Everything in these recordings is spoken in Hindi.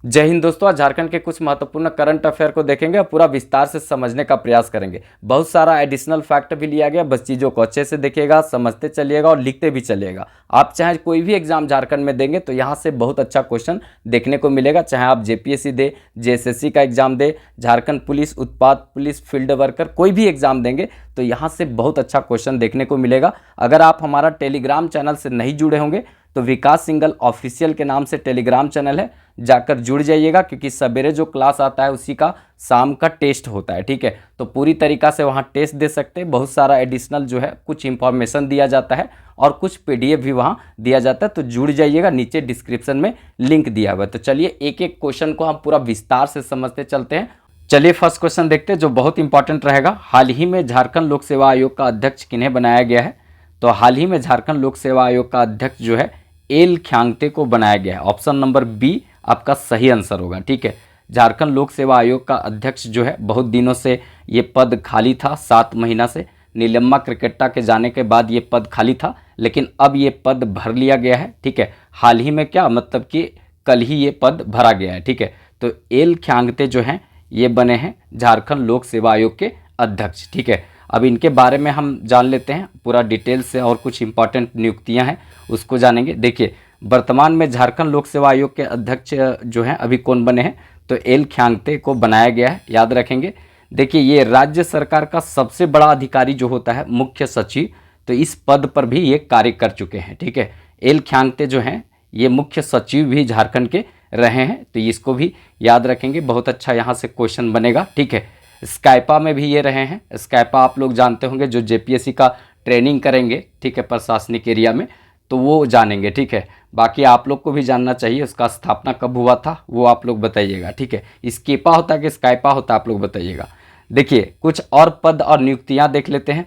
जय हिंद दोस्तों। आज झारखंड के कुछ महत्वपूर्ण करंट अफेयर को देखेंगे और पूरा विस्तार से समझने का प्रयास करेंगे। बहुत सारा एडिशनल फैक्ट भी लिया गया, बस चीज़ों को अच्छे से देखिएगा, समझते चलिएगा और लिखते भी चलिएगा। आप चाहे कोई भी एग्जाम झारखंड में देंगे तो यहाँ से बहुत अच्छा क्वेश्चन देखने को मिलेगा। चाहे आप जेपीएससी दे, जेएसएससी का एग्जाम दे, झारखंड पुलिस, उत्पाद पुलिस, फील्ड वर्कर, कोई भी एग्जाम देंगे तो यहाँ से बहुत अच्छा क्वेश्चन देखने को मिलेगा। अगर आप हमारा टेलीग्राम चैनल से नहीं जुड़े होंगे तो विकास सिंगल ऑफिशियल के नाम से टेलीग्राम चैनल है, जाकर जुड़ जाइएगा, क्योंकि सवेरे जो क्लास आता है उसी का शाम का टेस्ट होता है। ठीक है, तो पूरी तरीक़ा से वहाँ टेस्ट दे सकते हैं। बहुत सारा एडिशनल जो है कुछ इंफॉर्मेशन दिया जाता है और कुछ पीडीएफ भी वहाँ दिया जाता है, तो जुड़ जाइएगा। नीचे डिस्क्रिप्शन में लिंक दिया हुआ है। तो चलिए एक एक क्वेश्चन को हम पूरा विस्तार से समझते चलते हैं। चलिए फर्स्ट क्वेश्चन देखते हैं जो बहुत इंपॉर्टेंट रहेगा। हाल ही में झारखंड लोक सेवा आयोग का अध्यक्ष किन्हें बनाया गया है? तो हाल ही में झारखंड लोक सेवा आयोग का अध्यक्ष जो है एल ख्यांगते को बनाया गया है। ऑप्शन नंबर बी आपका सही आंसर होगा। ठीक है, झारखंड लोक सेवा आयोग का अध्यक्ष जो है बहुत दिनों से ये पद खाली था, 7 महीना से। नीलम्मा क्रिकेटा के जाने के बाद ये पद खाली था, लेकिन अब ये पद भर लिया गया है। ठीक है, हाल ही में क्या मतलब कि कल ही ये पद भरा गया है। ठीक है, तो एल ख्यांगते जो हैं ये बने हैं झारखंड लोक सेवा आयोग के अध्यक्ष। ठीक है, अब इनके बारे में हम जान लेते हैं पूरा डिटेल से, और कुछ इंपॉर्टेंट नियुक्तियां हैं उसको जानेंगे। देखिए, वर्तमान में झारखंड लोक सेवा आयोग के अध्यक्ष जो हैं अभी कौन बने हैं? तो एल ख्यांगते को बनाया गया है, याद रखेंगे। देखिए, ये राज्य सरकार का सबसे बड़ा अधिकारी जो होता है मुख्य सचिव, तो इस पद पर भी ये कार्य कर चुके हैं। ठीक है, एल ख्यांगते जो हैं ये मुख्य सचिव भी झारखंड के रहे हैं, तो इसको भी याद रखेंगे। बहुत अच्छा यहाँ से क्वेश्चन बनेगा। ठीक है, स्काइपा में भी ये रहे हैं। स्काइपा आप लोग जानते होंगे, जो जेपीएससी का ट्रेनिंग करेंगे, ठीक है, प्रशासनिक एरिया में, तो वो जानेंगे। ठीक है, बाकी आप लोग को भी जानना चाहिए उसका स्थापना कब हुआ था, वो आप लोग बताइएगा। ठीक है, स्केपा होता है कि स्काइपा होता है, आप लोग बताइएगा। देखिए, कुछ और पद और नियुक्तियां देख लेते हैं।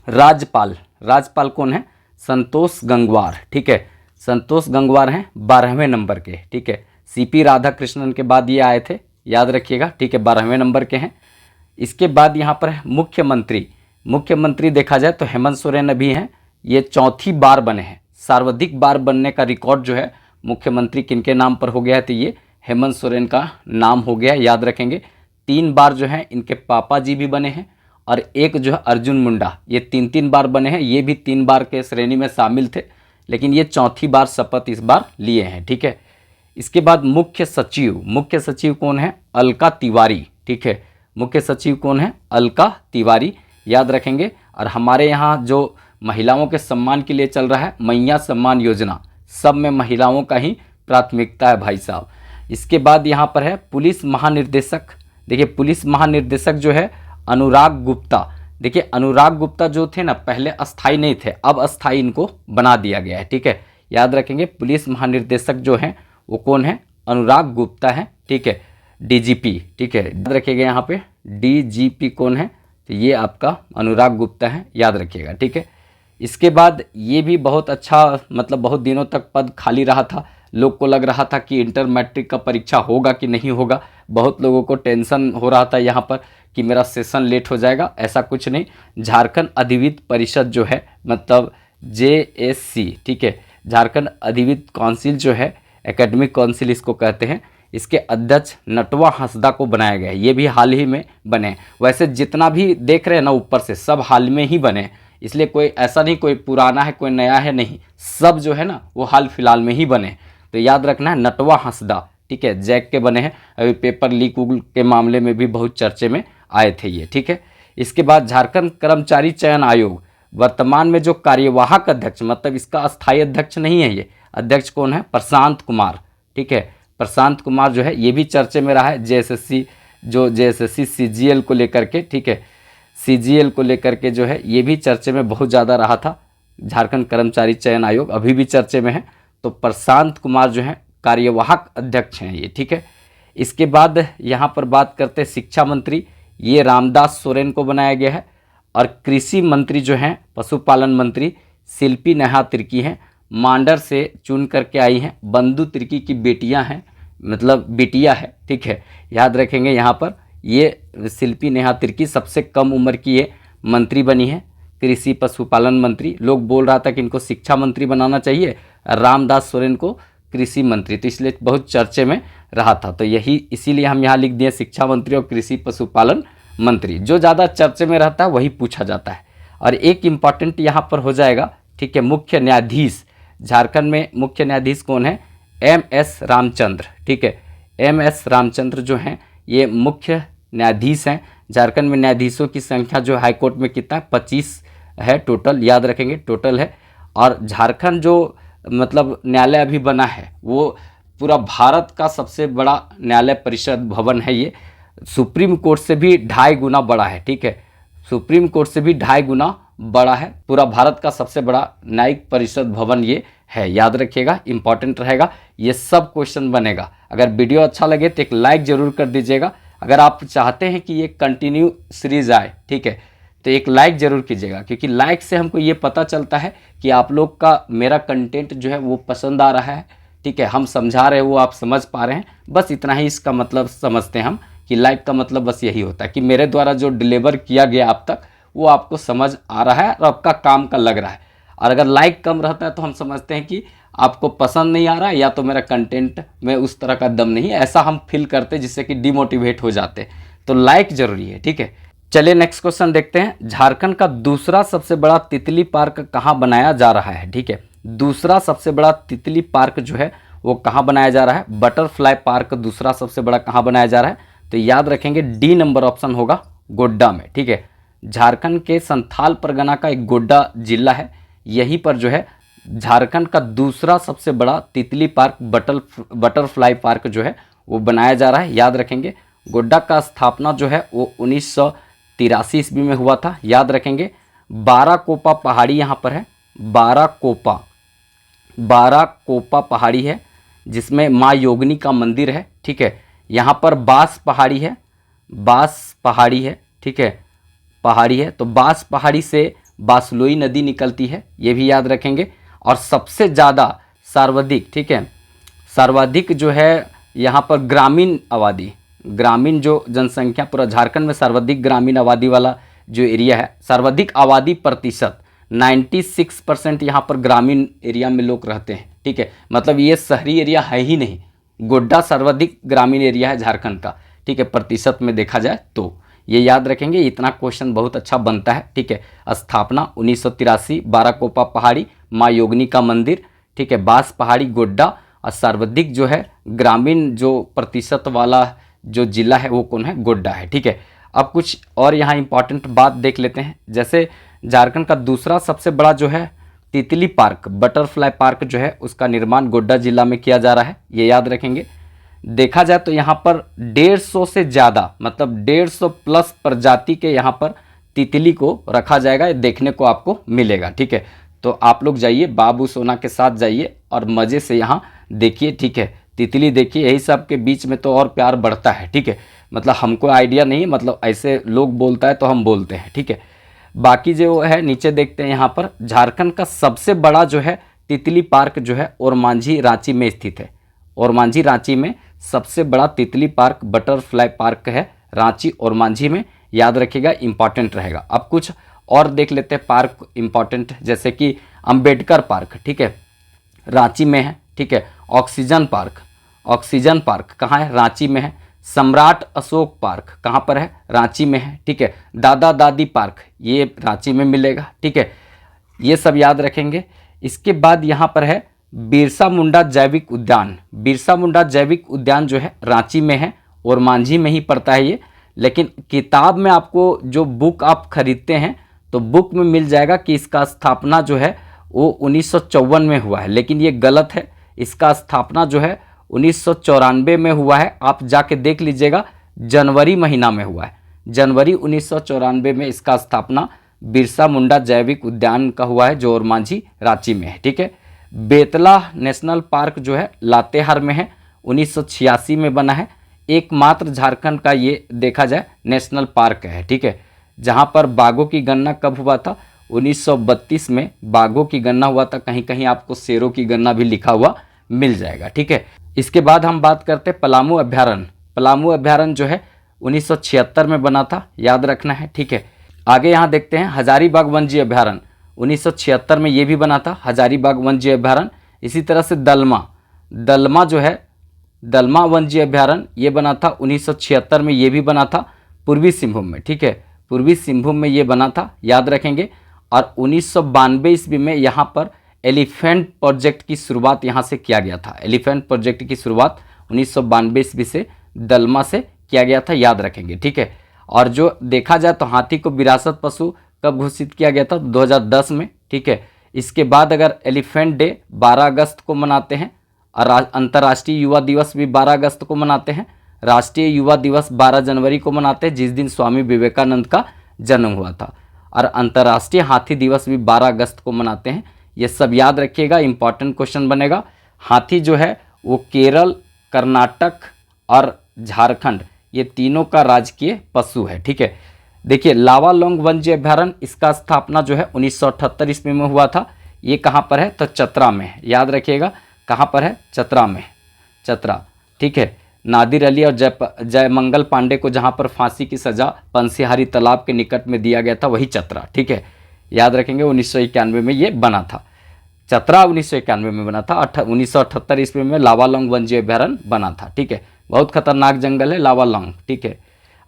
राज्यपाल, राज्यपाल कौन है? संतोष गंगवार। ठीक है, संतोष गंगवार हैं 12वें नंबर के। ठीक है, सीपी राधाकृष्णन के बाद ये आए थे, याद रखिएगा। ठीक है, 12वें नंबर के हैं। इसके बाद यहाँ पर है मुख्यमंत्री। मुख्यमंत्री देखा जाए तो हेमंत सोरेन अभी हैं, ये 4थी बार बने हैं। सर्वाधिक बार बनने का रिकॉर्ड जो है मुख्यमंत्री किनके नाम पर हो गया है? तो ये हेमंत सोरेन का नाम हो गया, याद रखेंगे। 3 बार जो है इनके पापा जी भी बने हैं, और एक जो है अर्जुन मुंडा, ये 3 बार बने हैं। ये भी 3 बार के श्रेणी में शामिल थे, लेकिन ये 4थी बार शपथ इस बार लिए हैं। ठीक है, इसके बाद मुख्य सचिव। मुख्य सचिव कौन है? अलका तिवारी। ठीक है, मुख्य सचिव कौन है? अलका तिवारी, याद रखेंगे। और हमारे यहाँ जो महिलाओं के सम्मान के लिए चल रहा है मैया सम्मान योजना, सब में महिलाओं का ही प्राथमिकता है भाई साहब। इसके बाद यहाँ पर है पुलिस महानिर्देशक। देखिए, पुलिस महानिर्देशक जो है अनुराग गुप्ता। देखिए, अनुराग गुप्ता जो थे ना, पहले अस्थाई नहीं थे, अब अस्थाई इनको बना दिया गया है। ठीक है, याद रखेंगे। पुलिस महानिर्देशक जो हैं वो कौन है? अनुराग गुप्ता है। ठीक है, डीजीपी। ठीक है, याद रखिएगा यहाँ पे डीजीपी कौन है? तो ये आपका अनुराग गुप्ता है, याद रखिएगा। ठीक है, इसके बाद ये भी बहुत अच्छा, मतलब बहुत दिनों तक पद खाली रहा था। लोग को लग रहा था कि इंटर मैट्रिक का परीक्षा होगा कि नहीं होगा। बहुत लोगों को टेंशन हो रहा था यहाँ पर कि मेरा सेशन लेट हो जाएगा। ऐसा कुछ नहीं। झारखंड अधिविद्य परिषद जो है, मतलब जेएससी, ठीक है, झारखंड अधिविद्य काउंसिल जो है, एकेडमिक काउंसिल इसको कहते हैं, इसके अध्यक्ष नटवा हंसदा को बनाया गया है। ये भी हाल ही में बने। वैसे जितना भी देख रहे हैं ना ऊपर से, सब हाल में ही बने, इसलिए कोई ऐसा नहीं कोई पुराना है कोई नया है, नहीं, सब जो है ना वो हाल फिलहाल में ही बने। तो याद रखना है नटवा हंसदा। ठीक है, जैक के बने हैं। अभी पेपर लीक के मामले में भी बहुत चर्चे में आए थे ये। ठीक है, इसके बाद झारखंड कर्मचारी चयन आयोग, वर्तमान में जो कार्यवाहक अध्यक्ष, मतलब इसका अस्थायी अध्यक्ष नहीं है, ये अध्यक्ष कौन है? प्रशांत कुमार। ठीक है, प्रशांत कुमार जो है ये भी चर्चे में रहा है। जेएसएससी सीजीएल को लेकर के। ठीक है, सीजीएल को लेकर के जो है ये भी चर्चे में बहुत ज़्यादा रहा था। झारखंड कर्मचारी चयन आयोग अभी भी चर्चे में है। तो प्रशांत कुमार जो है कार्यवाहक अध्यक्ष हैं ये। ठीक है, इसके बाद यहाँ पर बात करते हैं शिक्षा मंत्री, ये रामदास सोरेन को बनाया गया है। और कृषि मंत्री जो हैं, पशुपालन मंत्री शिल्पी नेहा तिर्की हैं, मांडर से चुन करके आई हैं। बंधु तिर्की की बेटियां हैं, मतलब बिटिया है। ठीक है, याद रखेंगे। यहाँ पर ये शिल्पी नेहा तिर्की सबसे कम उम्र की ये मंत्री बनी है, कृषि पशुपालन मंत्री। लोग बोल रहा था कि इनको शिक्षा मंत्री बनाना चाहिए, रामदास सोरेन को कृषि मंत्री, तो इसलिए बहुत चर्चे में रहा था। तो यही इसीलिए हम यहाँ लिख दिए शिक्षा मंत्री और कृषि पशुपालन मंत्री। जो ज़्यादा चर्चे में रहता है वही पूछा जाता है। और एक इम्पॉर्टेंट यहाँ पर हो जाएगा, ठीक है, मुख्य न्यायाधीश। झारखंड में मुख्य न्यायाधीश कौन है? MS रामचंद्र, ठीक है। MS रामचंद्र जो हैं ये मुख्य न्यायाधीश हैं। झारखंड में न्यायाधीशों की संख्या जो हाईकोर्ट में कितना है? 25 है टोटल, याद रखेंगे टोटल है। और झारखंड जो मतलब न्यायालय अभी बना है वो पूरा भारत का सबसे बड़ा न्यायालय परिषद भवन है। ये सुप्रीम कोर्ट से भी 2.5 गुना बड़ा है, ठीक है। सुप्रीम कोर्ट से भी 2.5 गुना बड़ा है। पूरा भारत का सबसे बड़ा न्यायिक परिषद भवन ये है, याद रखिएगा, इंपॉर्टेंट रहेगा। ये सब क्वेश्चन बनेगा। अगर वीडियो अच्छा लगे तो एक लाइक जरूर कर दीजिएगा। अगर आप चाहते हैं कि ये कंटिन्यू सीरीज आए, ठीक है, तो एक लाइक जरूर कीजिएगा, क्योंकि लाइक से हमको ये पता चलता है कि आप लोग का मेरा कंटेंट जो है वो पसंद आ रहा है, ठीक है। हम समझा रहे हैं वो आप समझ पा रहे हैं, बस इतना ही इसका मतलब समझते हैं हम कि लाइक का मतलब बस यही होता है कि मेरे द्वारा जो डिलीवर किया गया आप तक वो आपको समझ आ रहा है और आपका काम का लग रहा है। और अगर लाइक कम रहता है तो हम समझते हैं कि आपको पसंद नहीं आ रहा है या तो मेरा कंटेंट में उस तरह का दम नहीं है, ऐसा हम फील करते हैं, जिससे कि डिमोटिवेट हो जाते हैं। तो लाइक जरूरी है, ठीक है। चलिए नेक्स्ट क्वेश्चन देखते हैं। झारखंड का दूसरा सबसे बड़ा तितली पार्क कहाँ बनाया जा रहा है, ठीक है। दूसरा सबसे बड़ा तितली पार्क जो है वो कहाँ बनाया जा रहा है? बटरफ्लाई पार्क दूसरा सबसे बड़ा कहाँ बनाया जा रहा है? तो याद रखेंगे D नंबर ऑप्शन होगा, गोड्डा में, ठीक है। झारखंड के संथाल परगना का एक गोड्डा जिला है, यहीं पर जो है झारखंड का दूसरा सबसे बड़ा तितली पार्क बटरफ्लाई पार्क जो है वो बनाया जा रहा है, याद रखेंगे। गोड्डा का स्थापना जो है वो 1983 ईस्वी में हुआ था, याद रखेंगे। 12 कोपा पहाड़ी यहाँ पर है, 12 कोपा पहाड़ी है, जिसमें माँ योगिनी का मंदिर है, ठीक है। यहाँ पर बांस पहाड़ी है, ठीक है, पहाड़ी है। तो बांस पहाड़ी से बासलोई नदी निकलती है, ये भी याद रखेंगे। और सबसे ज़्यादा सर्वाधिक, ठीक है, सर्वाधिक जो है यहाँ पर ग्रामीण जो जनसंख्या पूरा झारखंड में सर्वाधिक ग्रामीण आबादी वाला जो एरिया है, सर्वाधिक आबादी प्रतिशत 96% यहाँ पर ग्रामीण एरिया में लोग रहते हैं, ठीक है। मतलब ये शहरी एरिया है ही नहीं, गोड्डा सर्वाधिक ग्रामीण एरिया है झारखंड का, ठीक है, प्रतिशत में देखा जाए तो। ये याद रखेंगे, इतना क्वेश्चन बहुत अच्छा बनता है, ठीक है। स्थापना 1983, 12 कोपा पहाड़ी, माँ योगिनी का मंदिर, ठीक है, बांस पहाड़ी गोड्डा। और सर्वाधिक जो है ग्रामीण जो प्रतिशत वाला जो जिला है वो कौन है? गोड्डा है, ठीक है। अब कुछ और यहाँ इंपॉर्टेंट बात देख लेते हैं। जैसे झारखंड का दूसरा सबसे बड़ा जो है तितली पार्क बटरफ्लाई पार्क जो है उसका निर्माण गोड्डा जिला में किया जा रहा है, ये याद रखेंगे। देखा जाए तो यहाँ पर 150 से ज़्यादा, मतलब 150 प्लस प्रजाति के यहाँ पर तितली को रखा जाएगा, ये देखने को आपको मिलेगा, ठीक है। तो आप लोग जाइए, बाबू सोना के साथ जाइए और मज़े से यहाँ देखिए, ठीक है, तितली देखिए। यही सब के बीच में तो और प्यार बढ़ता है, ठीक है। मतलब हमको आइडिया नहीं है, मतलब ऐसे लोग बोलता है तो हम बोलते हैं, ठीक है। बाकी जो है नीचे देखते हैं, यहाँ पर झारखंड का सबसे बड़ा जो है तितली पार्क जो है ओरमांझी रांची में स्थित है। ओरमांझी रांची में सबसे बड़ा तितली पार्क बटरफ्लाई पार्क है, रांची ओरमांझी में, याद रखिएगा, इंपॉर्टेंट रहेगा। अब कुछ और देख लेते हैं पार्क इंपॉर्टेंट, जैसे कि अंबेडकर पार्क, ठीक है, रांची में है, ठीक है। ऑक्सीजन पार्क कहाँ है? रांची में है। सम्राट अशोक पार्क कहाँ पर है? रांची में है, ठीक है। दादा दादी पार्क ये रांची में मिलेगा, ठीक है। ये सब याद रखेंगे। इसके बाद यहाँ पर है बिरसा मुंडा जैविक उद्यान जो है रांची में है, और मांझी में ही पड़ता है ये। लेकिन किताब में आपको जो बुक आप खरीदते हैं तो बुक में मिल जाएगा कि इसका स्थापना जो है वो 1954 में हुआ है, लेकिन ये गलत है। इसका स्थापना जो है 1994 में हुआ है। आप जाके देख लीजिएगा, जनवरी महीना में हुआ है। जनवरी 1994 में इसका स्थापना बिरसा मुंडा जैविक उद्यान का हुआ है, जो ओरमांझी रांची में है, ठीक है। बेतला नेशनल पार्क जो है लातेहार में है, 1986 में बना है। एकमात्र झारखंड का ये देखा जाए नेशनल पार्क है, ठीक है। जहाँ पर बाघों की गणना कब हुआ था? 1932 में बाघों की गणना हुआ था। कहीं कहीं आपको शेरों की गणना भी लिखा हुआ मिल जाएगा, ठीक है। इसके बाद हम बात करते हैं पलामू अभ्यारण्य जो है 1976 में बना था, याद रखना है, ठीक है। आगे यहाँ देखते हैं हजारीबाग वन्यजीव अभ्यारण्य, 1976 में ये भी बना था, हजारीबाग वन्यजीव अभ्यारण्य। इसी तरह से दलमा जो है, दलमा वन्यजीव अभ्यारण्य ये बना था 1976 में, ये भी बना था पूर्वी सिंहभूम में, ठीक है, पूर्वी सिंहभूम में ये बना था, याद रखेंगे। और 1992 ईस्वी में यहाँ पर एलिफेंट प्रोजेक्ट की शुरुआत यहाँ से किया गया था। एलिफेंट प्रोजेक्ट की शुरुआत 1992 ईस्वी से दलमा से किया गया था, याद रखेंगे, ठीक है। और जो देखा जाए तो हाथी को विरासत पशु कब घोषित किया गया था? 2010 में, ठीक है। इसके बाद अगर एलिफेंट डे 12 अगस्त को मनाते हैं और अंतर्राष्ट्रीय युवा दिवस भी 12 अगस्त को मनाते हैं। राष्ट्रीय युवा दिवस 12 जनवरी को मनाते हैं, जिस दिन स्वामी विवेकानंद का जन्म हुआ था। और अंतर्राष्ट्रीय हाथी दिवस भी 12 अगस्त को मनाते हैं। ये सब याद रखिएगा, इंपॉर्टेंट क्वेश्चन बनेगा। हाथी जो है वो केरल, कर्नाटक और झारखंड ये तीनों का राजकीय पशु है, ठीक है। देखिए लावालौंग वन्यजीव अभ्यारण्य, इसका स्थापना जो है 1978 ईस्वी में हुआ था। ये कहाँ पर है? तो चतरा में है, याद रखिएगा कहाँ पर है? चतरा में, चतरा, ठीक है। नादिर अली और जयमंगल पांडे को जहाँ पर फांसी की सज़ा पंसीहारी तालाब के निकट में दिया गया था, वही चतरा, ठीक है, याद रखेंगे। 1991 में ये बना था, चतरा 1991 में बना था। 1978 ईस्वी में लावालौंग वन्यजीव अभ्यारण्य बना था, ठीक है। बहुत खतरनाक जंगल है लावालौंग, ठीक है।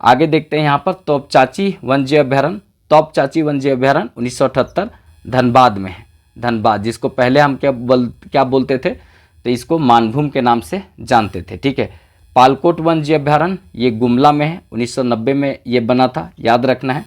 आगे देखते हैं यहाँ पर तोपचाची वन्यजीव अभ्यारण्य। तोपचाची वन्यजीव अभ्यारण्य 1978 धनबाद में है, धनबाद, जिसको पहले हम क्या बोलते थे? तो इसको मानभूम के नाम से जानते थे, ठीक है। पालकोट वन्यजीव अभ्यारण्य ये गुमला में है, 1990 में ये बना था, याद रखना है।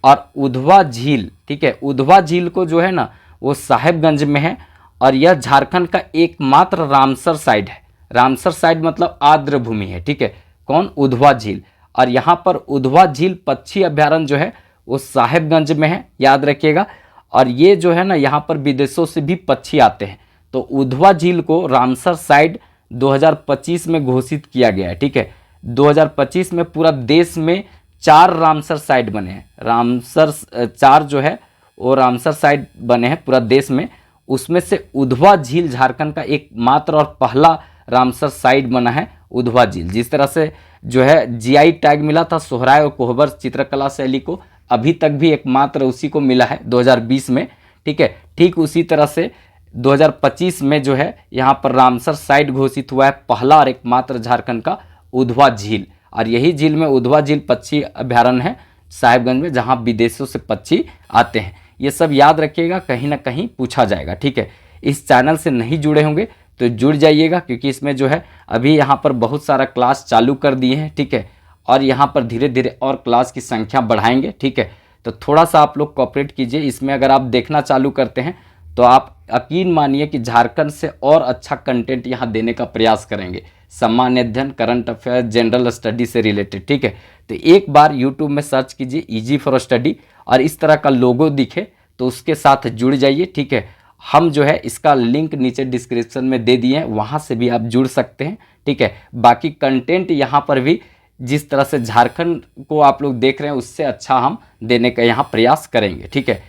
और उधवा झील, ठीक है, उधवा झील को जो है ना वो साहेबगंज में है और यह झारखंड का एकमात्र रामसर साइट है। रामसर साइट मतलब आर्द्र भूमि है, ठीक है। कौन? उधवा झील। और यहाँ पर उधवा झील पक्षी अभ्यारण्य जो है वो साहेबगंज में है, याद रखिएगा। और ये जो है ना यहाँ पर विदेशों से भी पक्षी आते हैं। तो उधवा झील को रामसर साइट 2025 में घोषित किया गया है, ठीक है। 2025 में पूरा देश में 4 रामसर साइट बने हैं। रामसर 4 जो है वो रामसर साइट बने हैं पूरा देश में। उसमें से उधवा झील झारखंड का एकमात्र और पहला रामसर साइट बना है उधवा झील। जिस तरह से जो है जीआई टैग मिला था सोहराय और कोहबर चित्रकला शैली को, अभी तक भी एकमात्र उसी को मिला है 2020 में, ठीक है। ठीक उसी तरह से 2025 में जो है यहाँ पर रामसर साइट घोषित हुआ है, पहला और एकमात्र झारखंड का उधवा झील। और यही झील में उधवा झील पक्षी अभ्यारण्य है साहिबगंज में, जहाँ विदेशों से पक्षी आते हैं। ये सब याद रखिएगा, कहीं ना कहीं पूछा जाएगा, ठीक है। इस चैनल से नहीं जुड़े होंगे तो जुड़ जाइएगा, क्योंकि इसमें जो है अभी यहाँ पर बहुत सारा क्लास चालू कर दिए हैं, ठीक है। और यहाँ पर धीरे धीरे और क्लास की संख्या बढ़ाएंगे, ठीक है। तो थोड़ा सा आप लोग कोऑपरेट कीजिए। इसमें अगर आप देखना चालू करते हैं तो आप यकीन मानिए कि झारखंड से और अच्छा कंटेंट यहाँ देने का प्रयास करेंगे। सामान्य अध्ययन, करंट अफेयर, जनरल स्टडी से रिलेटेड, ठीक है। तो एक बार यूट्यूब में सर्च कीजिए ईजी फॉर स्टडी और इस तरह का लोगो दिखे तो उसके साथ जुड़ जाइए, ठीक है। हम जो है इसका लिंक नीचे डिस्क्रिप्शन में दे दिए हैं, वहाँ से भी आप जुड़ सकते हैं, ठीक है। बाकी कंटेंट यहाँ पर भी जिस तरह से झारखंड को आप लोग देख रहे हैं उससे अच्छा हम देने का यहाँ प्रयास करेंगे, ठीक है।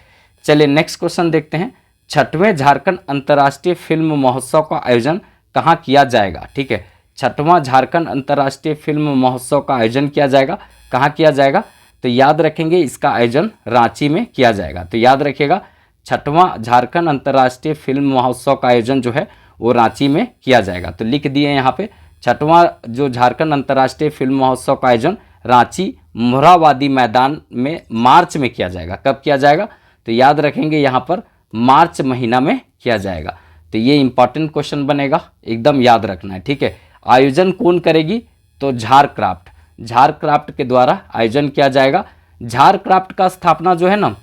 चलिए नेक्स्ट क्वेश्चन देखते हैं। 6वें झारखंड अंतर्राष्ट्रीय फिल्म महोत्सव का आयोजन कहाँ किया जाएगा? ठीक है, 6वां झारखंड अंतर्राष्ट्रीय फिल्म महोत्सव का आयोजन किया जाएगा, कहाँ किया जाएगा? तो याद रखेंगे इसका आयोजन रांची में किया जाएगा। तो याद रखिएगा 6वां झारखंड अंतर्राष्ट्रीय फिल्म महोत्सव का आयोजन जो है वो रांची में किया जाएगा। तो लिख दिए यहाँ पे 6वां जो झारखंड अंतर्राष्ट्रीय फिल्म महोत्सव का आयोजन रांची मोरहाबादी मैदान में मार्च में किया जाएगा। कब किया जाएगा? तो याद रखेंगे यहाँ पर मार्च महीना में किया जाएगा। तो ये इंपॉर्टेंट क्वेश्चन बनेगा, एकदम याद रखना है, ठीक है। आयोजन कौन करेगी? तो झारक्राफ्ट के द्वारा आयोजन किया जाएगा। झारक्राफ्ट का स्थापना जो है ना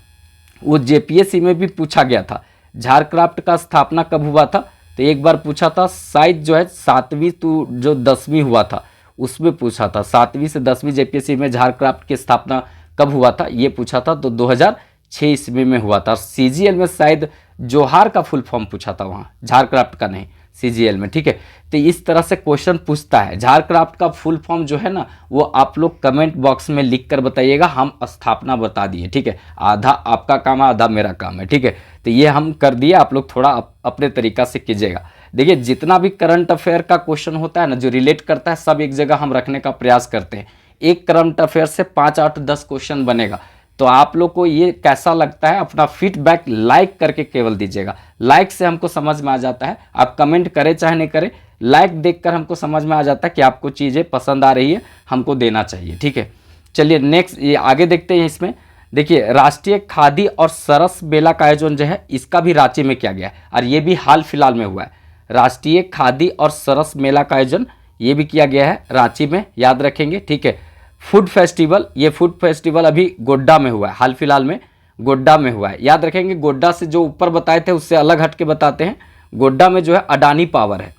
वो जेपीएससी में भी पूछा गया था। झारक्राफ्ट का स्थापना कब हुआ था? तो एक बार पूछा था, शायद जो है 7वीं तो जो 10वीं हुआ था उसमें पूछा था। 7वीं से 10वीं जेपीएससी में झारक्राफ्ट की स्थापना कब हुआ था ये पूछा था, तो 2006 ईस्वी में हुआ था। सीजीएल में शायद जोहार का फुल फॉर्म पूछा था, वहाँ झारक्राफ्ट का नहीं, सीजीएल में, ठीक है। तो इस तरह से क्वेश्चन पूछता है। झारक्राफ्ट का फुल फॉर्म जो है ना वो आप लोग कमेंट बॉक्स में लिख कर बताइएगा, हम स्थापना बता दिए, ठीक है। आधा आपका काम है, आधा मेरा काम है, ठीक है। तो ये हम कर दिए, आप लोग थोड़ा अपने तरीका से कीजिएगा। देखिए जितना भी करंट अफेयर का क्वेश्चन होता है ना जो रिलेट करता है, सब एक जगह हम रखने का प्रयास करते हैं। एक करंट अफेयर से 5, 8, 10 क्वेश्चन बनेगा। तो आप लोग को ये कैसा लगता है अपना फीडबैक लाइक करके केवल दीजिएगा। लाइक से हमको समझ में आ जाता है। आप कमेंट करें चाहे नहीं करें, लाइक देखकर हमको समझ में आ जाता है कि आपको चीज़ें पसंद आ रही है, हमको देना चाहिए। ठीक है, चलिए नेक्स्ट ये आगे देखते हैं। इसमें देखिए राष्ट्रीय खादी और सरस मेला का आयोजन जो है इसका भी रांची में किया गया है और ये भी हाल फिलहाल में हुआ है। राष्ट्रीय खादी और सरस मेला का आयोजन ये भी किया गया है रांची में, याद रखेंगे। ठीक है, फूड फेस्टिवल, ये फूड फेस्टिवल अभी गोड्डा में हुआ है, हाल फिलहाल में गोड्डा में हुआ है, याद रखेंगे। गोड्डा से जो ऊपर बताए थे उससे अलग हट के बताते हैं। गोड्डा में जो है अडानी पावर है।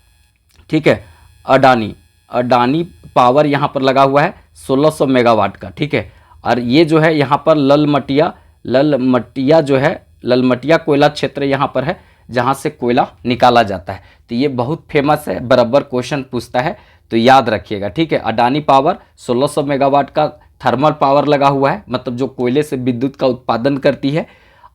ठीक है, अडानी पावर यहाँ पर लगा हुआ है 1600 मेगावाट का। ठीक है, और ये जो है यहाँ पर ललमटिया जो है, ललमटिया कोयला क्षेत्र यहाँ पर है जहाँ से कोयला निकाला जाता है। तो ये बहुत फेमस है, बराबर क्वेश्चन पूछता है, तो याद रखिएगा। ठीक है, अडानी पावर 1600 मेगावाट का थर्मल पावर लगा हुआ है, मतलब जो कोयले से विद्युत का उत्पादन करती है।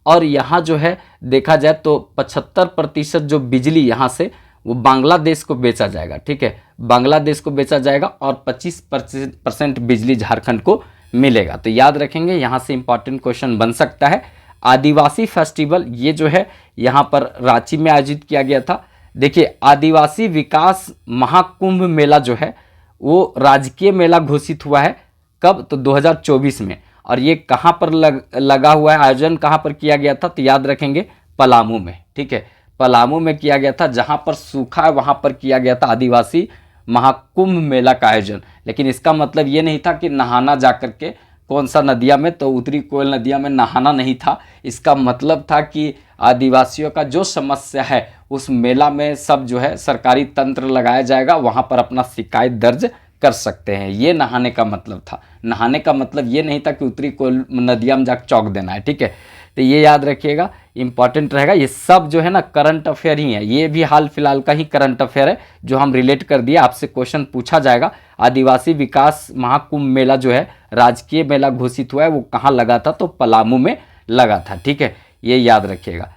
और यहाँ जो है देखा जाए तो 75% जो बिजली यहाँ से वो बांग्लादेश को बेचा जाएगा। ठीक है, बांग्लादेश को बेचा जाएगा और 25% बिजली झारखंड को मिलेगा। तो याद रखेंगे, यहाँ से इंपॉर्टेंट क्वेश्चन बन सकता है। आदिवासी फेस्टिवल ये जो है यहाँ पर रांची में आयोजित किया गया था। देखिए आदिवासी विकास महाकुंभ मेला जो है वो राजकीय मेला घोषित हुआ है, कब? तो 2024 में। और ये कहाँ पर लगा हुआ है, आयोजन कहाँ पर किया गया था? तो याद रखेंगे पलामू में। ठीक है, पलामू में किया गया था, जहाँ पर सूखा है वहाँ पर किया गया था आदिवासी महाकुंभ मेला का आयोजन। लेकिन इसका मतलब ये नहीं था कि नहाना जा कर के कौन सा नदिया में, तो उत्तरी कोयल नदिया में नहाना नहीं था। इसका मतलब था कि आदिवासियों का जो समस्या है उस मेला में सब जो है सरकारी तंत्र लगाया जाएगा, वहाँ पर अपना शिकायत दर्ज कर सकते हैं। ये नहाने का मतलब था। नहाने का मतलब ये नहीं था कि उत्तरी कोयल नदिया में जाकर चौक देना है। ठीक है, तो ये याद रखिएगा, इंपॉर्टेंट रहेगा। ये सब जो है ना करंट अफेयर ही है, ये भी हाल फिलहाल का ही करंट अफेयर है जो हम रिलेट कर दिए। आपसे क्वेश्चन पूछा जाएगा आदिवासी विकास महाकुंभ मेला जो है राजकीय मेला घोषित हुआ है, वो कहाँ लगा था? तो पलामू में लगा था। ठीक है, ये याद रखिएगा।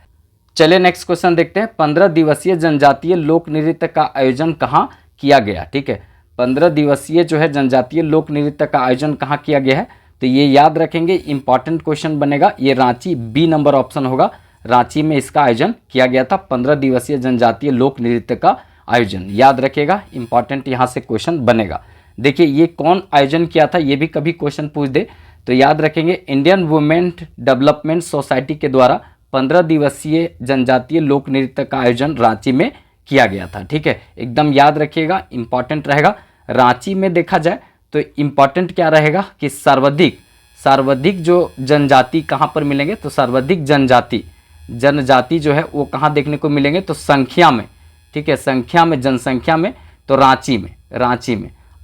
चलिए नेक्स्ट क्वेश्चन देखते हैं। 15 दिवसीय जनजातीय लोक नृत्य का आयोजन कहाँ किया गया? ठीक है, 15 दिवसीय जो है जनजातीय लोक नृत्य का आयोजन कहाँ किया गया है? तो ये याद रखेंगे, इंपॉर्टेंट क्वेश्चन बनेगा। ये रांची, बी नंबर ऑप्शन होगा, रांची में इसका आयोजन किया गया था। 15 दिवसीय जनजातीय लोक नृत्य का आयोजन याद रखेगा, इंपॉर्टेंट यहाँ से क्वेश्चन बनेगा। देखिए ये कौन आयोजन किया था, ये भी कभी क्वेश्चन पूछ दे तो याद रखेंगे, इंडियन वुमेन डेवलपमेंट सोसाइटी के द्वारा 15 दिवसीय जनजातीय लोक नृत्य का आयोजन रांची में किया गया था। ठीक है, एकदम याद रखिएगा, इंपॉर्टेंट रहेगा। रांची में देखा जाए तो इम्पॉर्टेंट क्या रहेगा कि सर्वाधिक जो जनजाति कहाँ पर मिलेंगे? तो सर्वाधिक जनजाति जो है वो कहाँ देखने को मिलेंगे? तो संख्या में। ठीक है, संख्या में, जनसंख्या में, तो रांची में।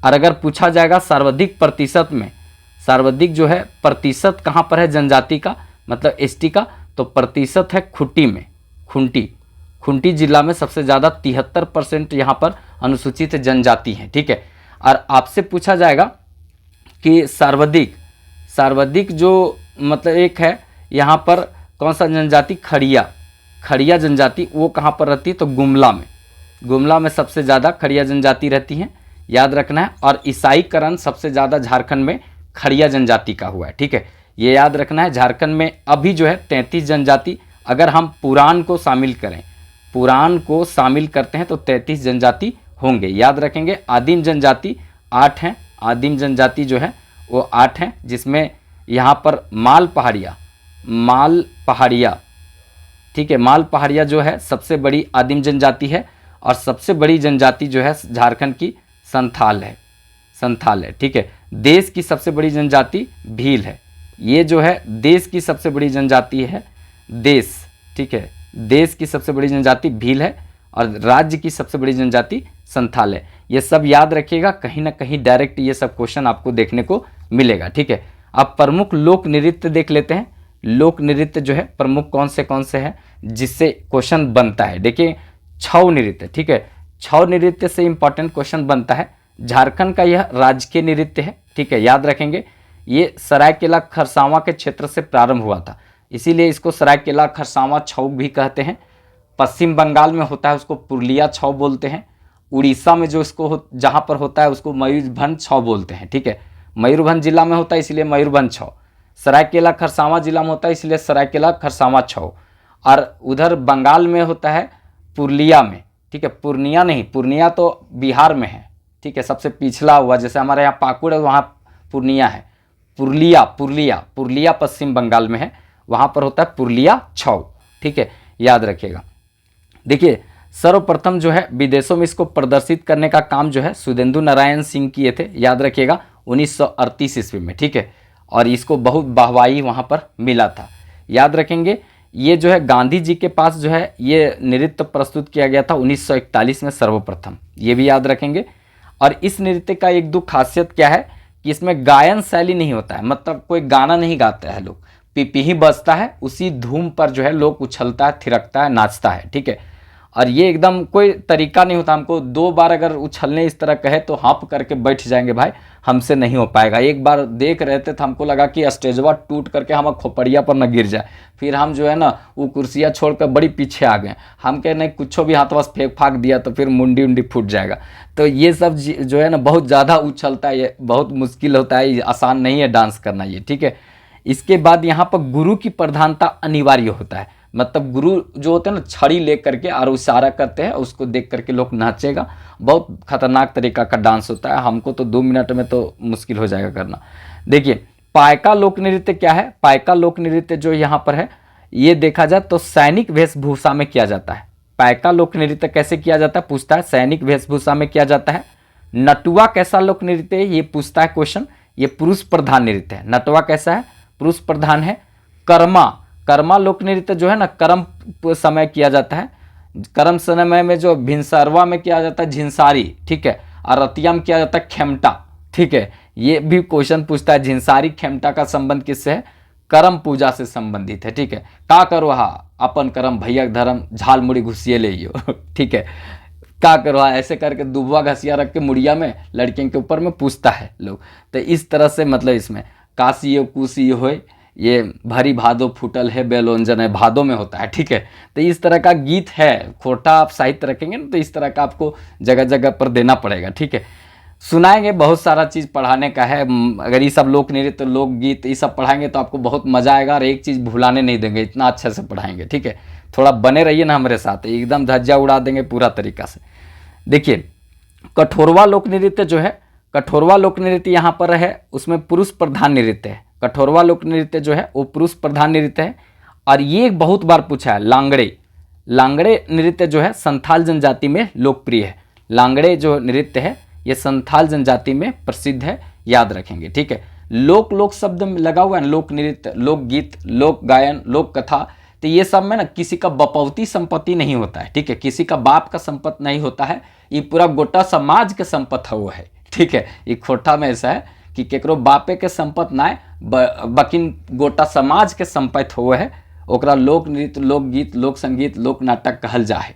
और अगर पूछा जाएगा सर्वाधिक प्रतिशत में, सर्वाधिक जो है प्रतिशत कहाँ पर है जनजाति का, मतलब एसटी का, तो प्रतिशत है खूंटी में। खूंटी जिला में सबसे ज़्यादा 73% यहाँ पर अनुसूचित जनजाति है। ठीक है, और आपसे पूछा जाएगा कि सर्वाधिक जो मतलब एक है यहाँ पर कौन सा जनजाति? खड़िया जनजाति, वो कहाँ पर रहती है? तो गुमला में सबसे ज़्यादा खड़िया जनजाति रहती है, याद रखना है। और ईसाईकरण सबसे ज़्यादा झारखंड में खड़िया जनजाति का हुआ है। ठीक है, ये याद रखना है। झारखंड में अभी जो है 33 जनजाति, अगर हम पुराण को शामिल करते हैं तो 33 जनजाति होंगे, याद रखेंगे। आदिम जनजाति 8 हैं, आदिम जनजाति जो है वो 8 हैं, जिसमें यहाँ पर माल पहाड़िया, ठीक है, माल पहाड़िया जो है सबसे बड़ी आदिम जनजाति है। और सबसे बड़ी जनजाति जो है झारखंड की संथाल है। ठीक है, देश की सबसे बड़ी जनजाति भील है। ये जो है देश की सबसे बड़ी जनजाति है, ठीक है, देश की सबसे बड़ी जनजाति भील है और राज्य की सबसे बड़ी जनजाति संथाल है। ये सब याद रखिएगा, कहीं ना कहीं डायरेक्ट ये सब क्वेश्चन आपको देखने को मिलेगा। ठीक है, अब प्रमुख लोक नृत्य देख लेते हैं। लोक नृत्य जो है प्रमुख कौन से हैं जिससे क्वेश्चन बनता है? देखिए छऊ नृत्य। ठीक है, छऊ नृत्य से इंपॉर्टेंट क्वेश्चन बनता है। झारखंड का यह राजकीय नृत्य है। ठीक है, याद रखेंगे, ये सरायकेला खरसावां के क्षेत्र से प्रारंभ हुआ था, इसीलिए इसको सरायकेला खरसावां छऊ भी कहते हैं। पश्चिम बंगाल में होता है उसको पुरुलिया छऊ बोलते हैं। उड़ीसा में जो इसको जहाँ पर होता है उसको मयूरभंज छऊ बोलते हैं। ठीक है, मयूरभंज जिला में होता है इसलिए मयूरभंज छऊ। सरायकेला खरसावां जिला में होता है इसलिए सरायकेला खरसावां छऊ। और उधर बंगाल में होता है पुरुलिया में। ठीक है, पूर्णिया नहीं, पूर्णिया तो बिहार में है, ठीक है, सबसे पिछड़ा हुआ, जैसे हमारे यहाँ पाकुड़ है वहाँ पूर्णिया है। पुरुलिया, पुरुलिया, पुरुलिया पश्चिम बंगाल में है, वहाँ पर होता है पुरुलिया छाऊ, ठीक है, याद रखिएगा। देखिए सर्वप्रथम जो है विदेशों में इसको प्रदर्शित करने का काम जो है सुदेंदु नारायण सिंह किए थे, याद रखिएगा 1938 ईस्वी में, ठीक है, और इसको बहुत वाहवाही वहाँ पर मिला था, याद रखेंगे। ये जो है गांधी जी के पास जो है ये नृत्य प्रस्तुत किया गया था 1941 में सर्वप्रथम, ये भी याद रखेंगे। और इस नृत्य का एक दो खासियत क्या है कि इसमें गायन शैली नहीं होता है, मतलब कोई गाना नहीं गाता है, लोग पीपी ही बजता है, उसी धूम पर जो है लोग उछलता है, थिरकता है, नाचता है, ठीक है। और ये एकदम कोई तरीका नहीं होता, हमको 2 बार अगर उछलने इस तरह कहे तो हाँप करके बैठ जाएंगे भाई, हमसे नहीं हो पाएगा। एक बार देख रहे थे तो हमको लगा कि स्टेजवा टूट करके हम खोपड़िया पर न गिर जाए, फिर हम जो है ना वो कुर्सियाँ छोड़कर बड़ी पीछे आ गए, हम कहे नहीं कुछ भी हाथ वाथ फेंक फाक दिया तो फिर मुंडी उंडी फूट जाएगा। तो ये सब जो है ना बहुत ज़्यादा उछलता है, ये बहुत मुश्किल होता है, आसान नहीं है डांस करना ये, ठीक है। इसके बाद यहाँ पर गुरु की प्रधानता अनिवार्य होता है, मतलब गुरु जो होते हैं ना छड़ी ले करके और इशारा करते हैं, उसको देख करके लोग नाचेगा। बहुत खतरनाक तरीका का डांस होता है, हमको तो 2 मिनट में तो मुश्किल हो जाएगा करना। देखिए पायका लोक नृत्य क्या है, पायका लोक नृत्य जो यहाँ पर है ये देखा जाए तो सैनिक वेशभूषा में किया जाता है। पायका लोक नृत्य कैसे किया जाता है पूछता है, सैनिक वेशभूषा में किया जाता है। नटुआ कैसा लोक नृत्य है ये पूछता है क्वेश्चन, ये पुरुष प्रधान नृत्य है। नटुआ कैसा है, पुरुष प्रधान है। कर्मा, कर्मा लोक नृत्य जो है ना कर्म समय किया जाता है, कर्म समय में जो भिनसरवा में किया जाता है झिंसारी, ठीक है, और रतिया में किया जाता है खेमटा, ठीक है। ये भी क्वेश्चन पूछता है झिंसारी खेमटा का संबंध किससे है, कर्म पूजा से संबंधित है, ठीक है। का करो हा अपन कर्म भैया धर्म झाल मुड़ी घुसिए ले ठीक है, का करो हा ऐसे करके दुबवा घसिया रख के मुड़िया में लड़कियों के ऊपर में पूछता है लोग। तो इस तरह से मतलब इसमें काशी कुशी होए ये भरी भादो फूटल है बेलोंजन है, भादो में होता है, ठीक है। तो इस तरह का गीत है, खोटा आप साहित्य रखेंगे ना तो इस तरह का आपको जगह जगह पर देना पड़ेगा, ठीक है। सुनाएंगे, बहुत सारा चीज़ पढ़ाने का है, अगर ये सब लोक नृत्य लोकगीत ये सब पढ़ाएंगे तो आपको बहुत मजा आएगा और एक चीज़ भुलाने नहीं देंगे, इतना अच्छे से पढ़ाएंगे, ठीक है। थोड़ा बने रहिए ना हमारे साथ, एकदम धज्जा उड़ा देंगे पूरा तरीका से। देखिए कठोरवा लोक नृत्य जो है, कठोरवा लोक नृत्य यहाँ पर है, उसमें पुरुष प्रधान नृत्य है। कठोरवा लोक नृत्य जो है वो पुरुष प्रधान नृत्य है। और ये बहुत बार पूछा है लांगड़े, लांगड़े नृत्य जो है संथाल जनजाति में लोकप्रिय है। लांगड़े जो नृत्य है ये संथाल जनजाति में प्रसिद्ध है, याद रखेंगे, ठीक है। लोक लोक शब्द में लगा हुआ है, लोक नृत्य, लोक गीत, लोक गायन, लोक कथा, तो ये सब में ना किसी का बपौती संपत्ति नहीं होता है, ठीक है, किसी का बाप का संपत्ति नहीं होता है, ये पूरा गोटा समाज के संपत्ति हुआ है, ठीक है। ये खोटा में ऐसा है कि केकरो बापे के संपत्ति ना बकिन गोटा समाज के संपत्ति हुए है, ओकरा लोक नृत्य, लोक गीत, लोक संगीत, लोक नाटक कहल जा है,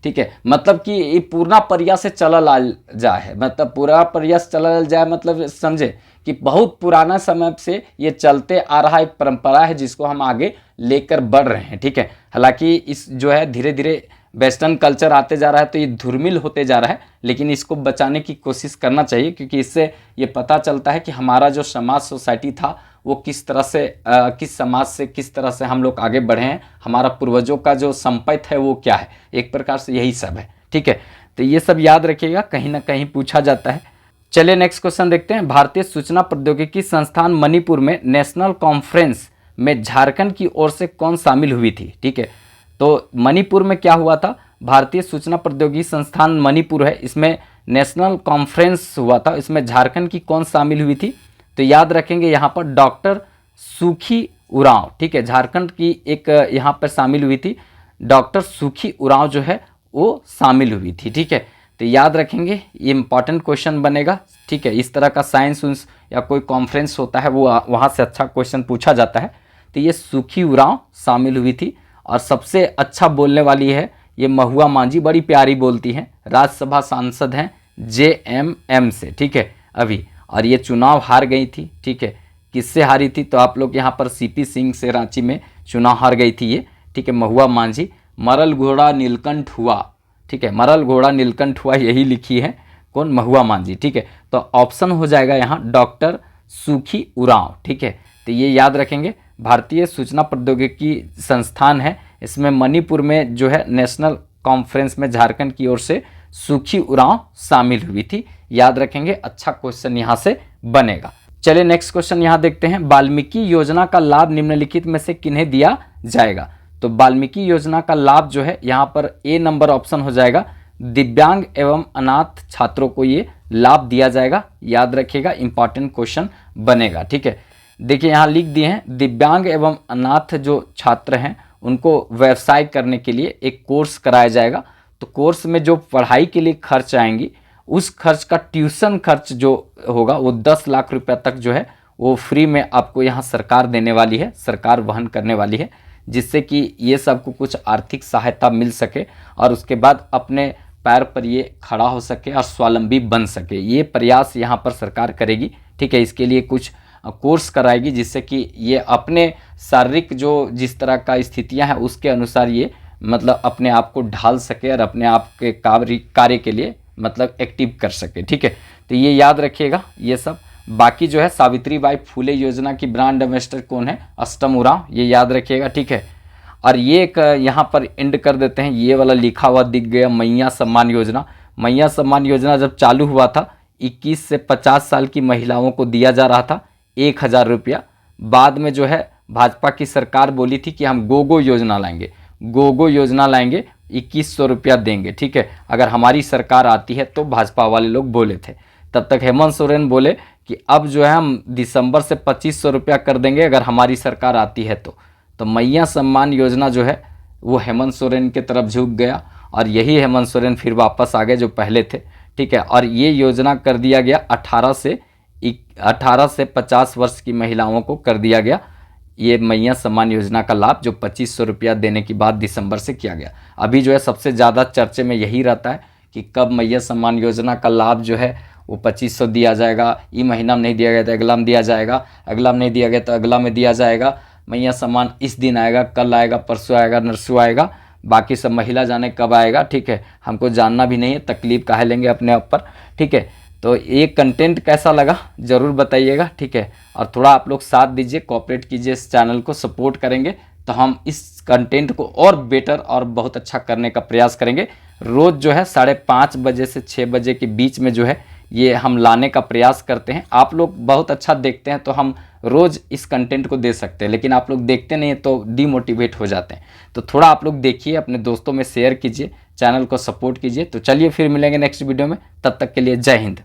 ठीक है। मतलब कि ये पूरा प्रयास से चलल आ जाए है, मतलब पूरा प्रयास चलल जाए, मतलब समझे कि बहुत पुराना समय से ये चलते आ रहा एक परंपरा है जिसको हम आगे लेकर बढ़ रहे हैं, ठीक है। हालांकि इस जो है धीरे धीरे वेस्टर्न कल्चर आते जा रहा है तो ये धुर्मिल होते जा रहा है, लेकिन इसको बचाने की कोशिश करना चाहिए, क्योंकि इससे ये पता चलता है कि हमारा जो समाज सोसाइटी था वो किस तरह से किस समाज से किस तरह से हम लोग आगे बढ़े हैं, हमारा पूर्वजों का जो संपत्ति है वो क्या है, एक प्रकार से यही सब है, ठीक है। तो ये सब याद रखिएगा, कहीं ना कहीं पूछा जाता है। चलिए नेक्स्ट क्वेश्चन देखते हैं। भारतीय सूचना प्रौद्योगिकी संस्थान मणिपुर में नेशनल कॉन्फ्रेंस में झारखंड की ओर से कौन शामिल हुई थी, ठीक है। तो मणिपुर में क्या हुआ था, भारतीय सूचना प्रौद्योगिकी संस्थान मणिपुर है, इसमें नेशनल कॉन्फ्रेंस हुआ था, इसमें झारखंड की कौन शामिल हुई थी, तो याद रखेंगे यहाँ पर डॉक्टर सुखी उरांव, ठीक है। झारखंड की एक यहाँ पर शामिल हुई थी, डॉक्टर सुखी उरांव जो है वो शामिल हुई थी, ठीक है। तो याद रखेंगे, ये इंपॉर्टेंट क्वेश्चन बनेगा, ठीक है। इस तरह का साइंस या कोई कॉन्फ्रेंस होता है वो वहाँ से अच्छा क्वेश्चन पूछा जाता है, तो ये सुखी उरांव शामिल हुई थी। और सबसे अच्छा बोलने वाली है ये महुआ मांझी, बड़ी प्यारी बोलती हैं, राज्यसभा सांसद हैं JMM से, ठीक है अभी, और ये चुनाव हार गई थी, ठीक है। किससे हारी थी, तो आप लोग यहाँ पर CP सिंह से रांची में चुनाव हार गई थी ये, ठीक है, महुआ मांझी। मरल घोड़ा नीलकंठ हुआ, ठीक है, मरल घोड़ा नीलकंठ हुआ, यही लिखी है कौन, महुआ मांझी, ठीक है। तो ऑप्शन हो जाएगा यहाँ डॉक्टर सुखी उरांव, ठीक है। तो ये याद रखेंगे, भारतीय सूचना प्रौद्योगिकी संस्थान है, इसमें मणिपुर में जो है नेशनल कॉन्फ्रेंस में झारखंड की ओर से सूखी उड़ाव शामिल हुई थी। याद रखेंगे, अच्छा क्वेश्चन यहाँ से बनेगा। चलिए नेक्स्ट क्वेश्चन यहाँ देखते हैं। वाल्मीकि योजना का लाभ निम्नलिखित में से किन्हें दिया जाएगा? तो वाल्मीकि योजना का लाभ जो है यहाँ पर ए नंबर ऑप्शन हो जाएगा, दिव्यांग एवं अनाथ छात्रों को ये लाभ दिया जाएगा। याद रखिएगा, इंपॉर्टेंट क्वेश्चन बनेगा। ठीक है, देखिए यहाँ लिख दिए हैं, दिव्यांग एवं अनाथ जो छात्र हैं उनको व्यवसाय करने के लिए एक कोर्स कराया जाएगा। तो कोर्स में जो पढ़ाई के लिए खर्च आएंगी, उस खर्च का ट्यूशन खर्च जो होगा वो 10 लाख रुपया तक जो है वो फ्री में आपको यहाँ सरकार देने वाली है, सरकार वहन करने वाली है, जिससे कि ये सबको कुछ आर्थिक सहायता मिल सके और उसके बाद अपने पैर पर ये खड़ा हो सके और स्वावलंबी बन सके। ये प्रयास यहाँ पर सरकार करेगी। ठीक है, इसके लिए कुछ कोर्स कराएगी जिससे कि ये अपने शारीरिक जो जिस तरह का स्थितियाँ हैं उसके अनुसार ये मतलब अपने आप को ढाल सके और अपने आप के कार्य के लिए मतलब एक्टिव कर सके। ठीक है, तो ये याद रखिएगा ये सब। बाकी जो है सावित्रीबाई फुले योजना की ब्रांड एम्बेसडर कौन है? अष्टम उरांव, ये याद रखिएगा। ठीक है, और ये एक यहाँ पर एंड कर देते हैं, ये वाला लिखा हुआ दिख गया, मैया सम्मान योजना। मैया सम्मान योजना जब चालू हुआ था 21 से 50 साल की महिलाओं को दिया जा रहा था 1000 रुपया। बाद में जो है भाजपा की सरकार बोली थी कि हम गोगो योजना लाएंगे, गोगो योजना लाएंगे, 2100 रुपया देंगे। ठीक है, अगर हमारी सरकार आती है तो भाजपा वाले लोग बोले थे। तब तक हेमंत सोरेन बोले कि अब जो है हम दिसंबर से 2500 रुपया कर देंगे अगर हमारी सरकार आती है तो मैया सम्मान योजना जो है वो हेमंत सोरेन की तरफ झुक गया और यही हेमंत सोरेन फिर वापस आ गए जो पहले थे। ठीक है, और ये योजना कर दिया गया 18 से 50 वर्ष की महिलाओं को कर दिया गया ये मैया सम्मान योजना का लाभ, जो 2500 रुपया देने की बात दिसंबर से किया गया। अभी जो है सबसे ज़्यादा चर्चे में यही रहता है कि कब मैया सम्मान योजना का लाभ जो है वो 2500 दिया जाएगा। ये महीना में नहीं दिया गया तो अगला में दिया जाएगा, अगला में नहीं दिया गया तो अगला में दिया जाएगा। मैया सम्मान इस दिन आएगा, कल आएगा, परसों आएगा, नरसों आएगा, बाकी सब महिला जाने कब आएगा। ठीक है, हमको जानना भी नहीं है, तकलीफ काहे लेंगे अपने आप पर। ठीक है, तो ये कंटेंट कैसा लगा ज़रूर बताइएगा। ठीक है, और थोड़ा आप लोग साथ दीजिए, कोऑपरेट कीजिए, इस चैनल को सपोर्ट करेंगे तो हम इस कंटेंट को और बेटर और बहुत अच्छा करने का प्रयास करेंगे। रोज़ जो है 5:30 बजे से 6 बजे के बीच में जो है ये हम लाने का प्रयास करते हैं। आप लोग बहुत अच्छा देखते हैं तो हम रोज़ इस कंटेंट को दे सकते हैं, लेकिन आप लोग देखते नहीं हैं तो डीमोटिवेट हो जाते हैं। तो थोड़ा आप लोग देखिए, अपने दोस्तों में शेयर कीजिए, चैनल को सपोर्ट कीजिए। तो चलिए फिर मिलेंगे नेक्स्ट वीडियो में, तब तक के लिए जय हिंद।